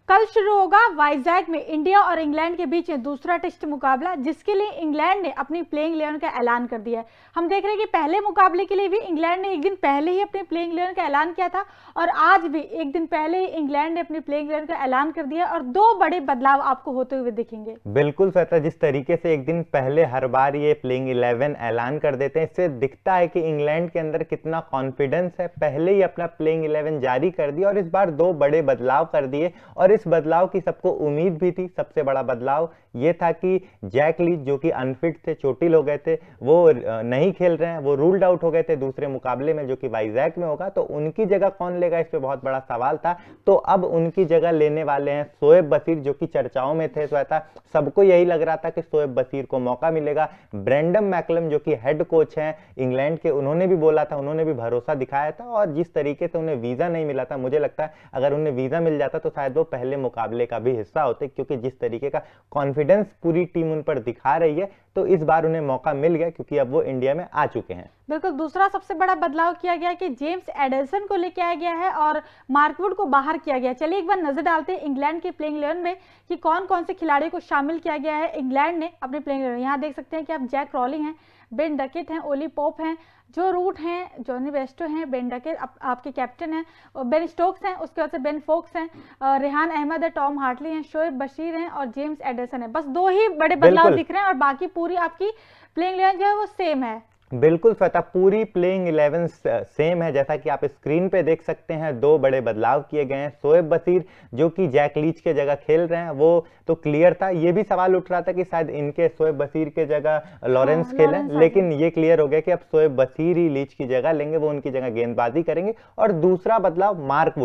कल शुरू होगा वाइजैक में इंडिया और इंग्लैंड के बीच में दूसरा टेस्ट मुकाबला, जिसके लिए इंग्लैंड ने अपनी प्लेइंग 11 का ऐलान कर दिया है। हम देख रहे हैं कि पहले मुकाबले के लिए भी इंग्लैंड ने एक दिन पहले ही अपनी प्लेइंग 11 का ऐलान किया था और आज भी एक दिन पहले ही इंग्लैंड ने अपनी प्लेइंग 11 का ऐलान कर दिया और दो बड़े बदलाव आपको होते हुए दिखेंगे। बिल्कुल श्वेता, जिस तरीके से एक दिन पहले हर बार ये प्लेइंग 11 ऐलान कर देते हैं, इससे दिखता है कि इंग्लैंड के अंदर कितना कॉन्फिडेंस है। पहले ही अपना प्लेइंग 11 जारी कर दिया और इस बार दो बड़े बदलाव कर दिए और इस बदलाव की सबको उम्मीद भी थी। सबसे बड़ा बदलाव ये था कि जैक लीच जो कि अनफिट थे, चोटिल हो गए थे, वो नहीं खेल रहे हैं, वो रूल्ड आउट हो गए थे दूसरे मुकाबले में जो कि वाइजैक में होगा। तो उनकी जगह कौन लेगा, इस पे बहुत बड़ा सवाल था। तो अब उनकी जगह लेने वाले हैं शोएब बशीर, जो कि चर्चाओं में थे। श्वेता, सबको यही लग रहा था कि शोएब बशीर को मौका मिलेगा। ब्रेंडन मैकलम जो कि हेड कोच हैं इंग्लैंड के, उन्होंने भी बोला था, उन्होंने भी भरोसा दिखाया था। और जिस तरीके से उन्हें वीजा नहीं मिला था, मुझे लगता है अगर उन्हें वीजा मिल जाता तो शायद वो पहले मुकाबले का भी हिस्सा होते, क्योंकि जिस तरीके का कॉन्फिडेंस पूरी टीम उन पर दिखा रही है, तो इस बार उन्हें मौका मिल गया क्योंकि अब वो इंडिया में आ चुके हैं। बिल्कुल, दूसरा सबसे बड़ा बदलाव किया गया कि जेम्स एडरसन को लेके आया गया है और मार्क वुड को बाहर किया गया। चलिए एक बार नजर डालते हैं इंग्लैंड के प्लेइंग 11 में कि कौन कौन से खिलाड़ियों को शामिल किया गया है इंग्लैंड ने अपने प्लेइंग 11। यहाँ देख सकते हैं कि आप जैक रॉलिंग हैं, बेन डकेट हैं, ओली पोप हैं, जो रूट हैं, जॉनी वेस्टो हैं, बेन डकेट आपके कैप्टन हैं, बेन स्टोक्स हैं, उसके बाद से बेन फोक्स हैं, रेहान अहमद है, टॉम हार्टली हैं, शोएब बशीर हैं और जेम्स एडरसन है। बस दो ही बड़े बदलाव दिख रहे हैं और बाकी पूरी आपकी प्लेइंग 11 जो है वो सेम है। बिल्कुल श्वेता, पूरी प्लेइंग 11 सेम है। जैसा कि आप स्क्रीन पे देख सकते हैं, दो बड़े बदलाव किए गए हैं। शोएब बशीर जो कि जैक लीच के जगह खेल रहे हैं, वो तो क्लियर था। ये भी सवाल उठ रहा था कि शायद इनके शोएब बशीर के जगह लॉरेंस खेलें, लेकिन ये क्लियर हो गया कि अब शोएब बशीर ही लीच की जगह लेंगे, वो उनकी जगह गेंदबाजी करेंगे। और दूसरा बदलाव मार्क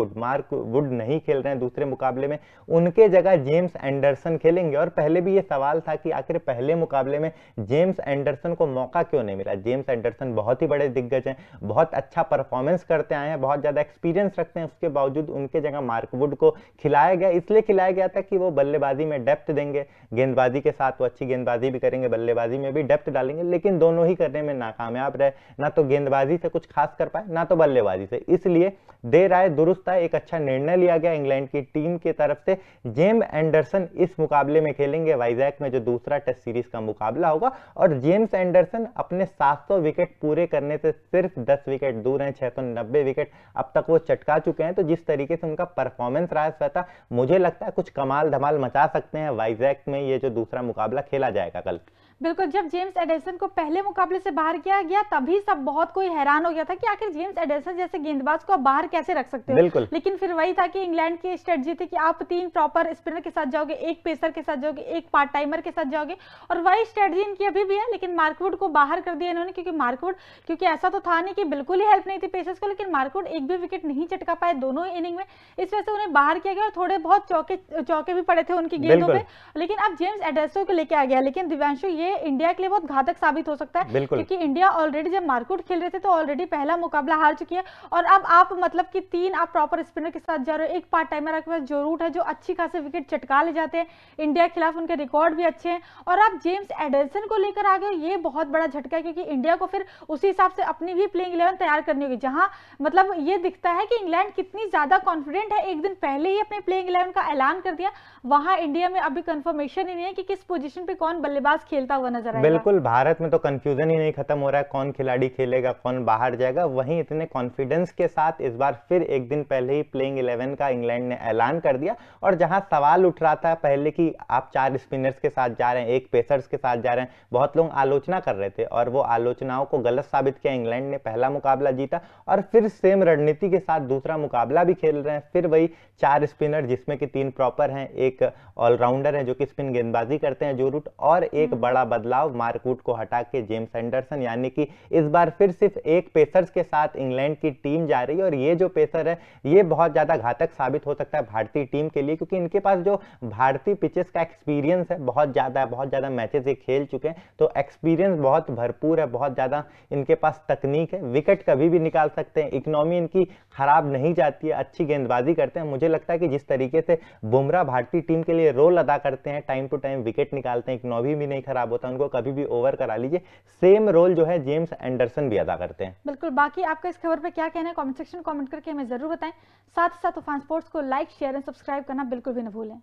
वुड नहीं खेल रहे हैं दूसरे मुकाबले में, उनके जगह जेम्स एंडरसन खेलेंगे। और पहले भी ये सवाल था कि आखिर पहले मुकाबले में जेम्स एंडरसन को मौका क्यों नहीं मिला। जेम्स एंडरसन बहुत ही बड़े दिग्गज हैं, बहुत अच्छा परफॉर्मेंस करते आए हैं, बहुत ज्यादा एक्सपीरियंस रखते हैं, उसके बावजूद उनके जगह मार्क वुड को खिलाया गया। इसलिए खिलाया गया था कि वो बल्लेबाजी में डेप्थ देंगे, गेंदबाजी के साथ वो अच्छी गेंदबाजी भी करेंगे, बल्लेबाजी में भी डेप्थ डालेंगे। लेकिन दोनों ही करने में नाकामयाब रहे, ना तो गेंदबाजी से कुछ खास कर पाए, ना तो बल्लेबाजी से। इसलिए देर आए दुरुस्त आए, एक अच्छा निर्णय लिया गया इंग्लैंड की टीम की तरफ से। जेम्स एंडरसन इस मुकाबले में खेलेंगे वाइजैक में, जो दूसरा टेस्ट सीरीज का मुकाबला होगा। और जेम्स एंडरसन अपने 700 विकेट पूरे करने से सिर्फ 10 विकेट दूर हैं, 690 विकेट अब तक वो चटका चुके हैं। तो जिस तरीके से उनका परफॉर्मेंस रहा है श्वेता, मुझे लगता है कुछ कमाल धमाल मचा सकते हैं वाइजैक में ये जो दूसरा मुकाबला खेला जाएगा कल। बिल्कुल, जब जेम्स एडरसन को पहले मुकाबले से बाहर किया गया तभी सब बहुत कोई हैरान हो गया था कि आखिर जेम्स एडरसन जैसे गेंदबाज को आप बाहर कैसे रख सकते हो। लेकिन फिर वही था कि इंग्लैंड की स्ट्रेटजी थी कि आप 3 प्रॉपर स्पिनर के साथ जाओगे, एक पेसर के साथ जाओगे, एक पार्ट टाइमर के साथ जाओगे, और वही स्ट्रेटजी इनकी अभी भी है। लेकिन मार्कवुड को बाहर कर दिया इन्होंने, क्योंकि ऐसा तो था नहीं कि बिल्कुल ही हेल्प नहीं थी पेसर्स को, लेकिन मार्कवुड एक भी विकेट नहीं चटका पाए दोनों इनिंग में, इस वजह से उन्हें बाहर किया गया और थोड़े बहुत चौके भी पड़े थे उनकी गेंदों पे। लेकिन अब जेम्स एडरसन को लेके आ गया। लेकिन दिव्यांशु, ये इंडिया के लिए बहुत घातक साबित हो सकता है, क्योंकि इंडिया ऑलरेडी जब मार्कवुड खेल रहे थे तो ऑलरेडी पहला मुकाबला हार चुकी है। और अब आप मतलब कि 3 आप प्रॉपर स्पिनर के साथ जा रहे हो, एक पार्ट टाइमर आपके पास जो रूट है, जो अच्छी खासी विकेट चटका ले जाते हैं, इंडिया के खिलाफ उनके रिकॉर्ड भी अच्छे हैं। और आप जेम्स एडरसन को लेकर आ गए, ये बहुत बड़ा झटका है, क्योंकि इंडिया को फिर उसी हिसाब से अपनी भी प्लेइंग 11 तैयार करनी होगी। जहां मतलब ये दिखता है कि इंग्लैंड कितनी ज्यादा कॉन्फिडेंट है, एक दिन पहले ही अपने प्लेइंग 11 का ऐलान कर दिया। वहां इंडिया में अभी कंफर्मेशन ही नहीं है कि किस पोजीशन पे कौन बल्लेबाज खेलता हुआ नजर आएगा। बिल्कुल, भारत में तो कंफ्यूजन ही नहीं खत्म हो रहा है कौन खिलाड़ी खेलेगा, कौन बाहर जाएगा। वहीं इतने कॉन्फिडेंस के साथ इस बार फिर एक दिन पहले ही प्लेइंग 11 का इंग्लैंड ने ऐलान कर दिया। और जहां सवाल उठ रहा था पहले कि आप 4 स्पिनर्स के साथ जा रहे हैं, एक पेसर्स के साथ जा रहे हैं, बहुत लोग आलोचना कर रहे थे और वो आलोचनाओं को गलत साबित किया। इंग्लैंड ने पहला मुकाबला जीता और फिर सेम रणनीति के साथ दूसरा मुकाबला भी खेल रहे हैं। फिर वही 4 स्पिनर, जिसमें कि 3 प्रॉपर हैं, एक ऑलराउंडर है जो कि स्पिन गेंदबाजी करते हैं जो रूट, और एक बड़ा बदलाव मार्क वुड को हटा के जेम्स एंडरसन, यानी कि इस बार फिर सिर्फ एक पेसर्स के साथ इंग्लैंड की टीम जा रही है। और ये जो पेसर है ये बहुत ज्यादा घातक साबित हो सकता है भारतीय टीम के लिए, क्योंकि इनके पास जो भारतीय पिचेस का एक्सपीरियंस है बहुत ज्यादा मैचेस ये खेल चुके हैं, तो एक्सपीरियंस बहुत भरपूर है, बहुत ज्यादा इनके पास तकनीक है, विकेट कभी भी निकाल सकते हैं, इकोनॉमी इनकी खराब नहीं जाती है, अच्छी गेंदबाजी करते हैं। मुझे लगता है कि जिस तरीके से बुमराह भारतीय टीम के लिए रोल अदा करते हैं, टाइम टू टाइम विकेट निकालते हैं, इकोनॉमी भी नहीं खराब होता है उनको कभी भी ओवर करा लीजिए। सेम रोल जो है जेम्स एंडरसन भी अदा करते हैं। बिल्कुल, बाकी आपका इस खबर पे क्या कहना है कमेंट सेक्शन में कमेंट करके हमें जरूर बताएं। साथ ही साथ तूफान स्पोर्ट्स को लाइक शेयर एंड सब्सक्राइब करना बिल्कुल भी न भूलें।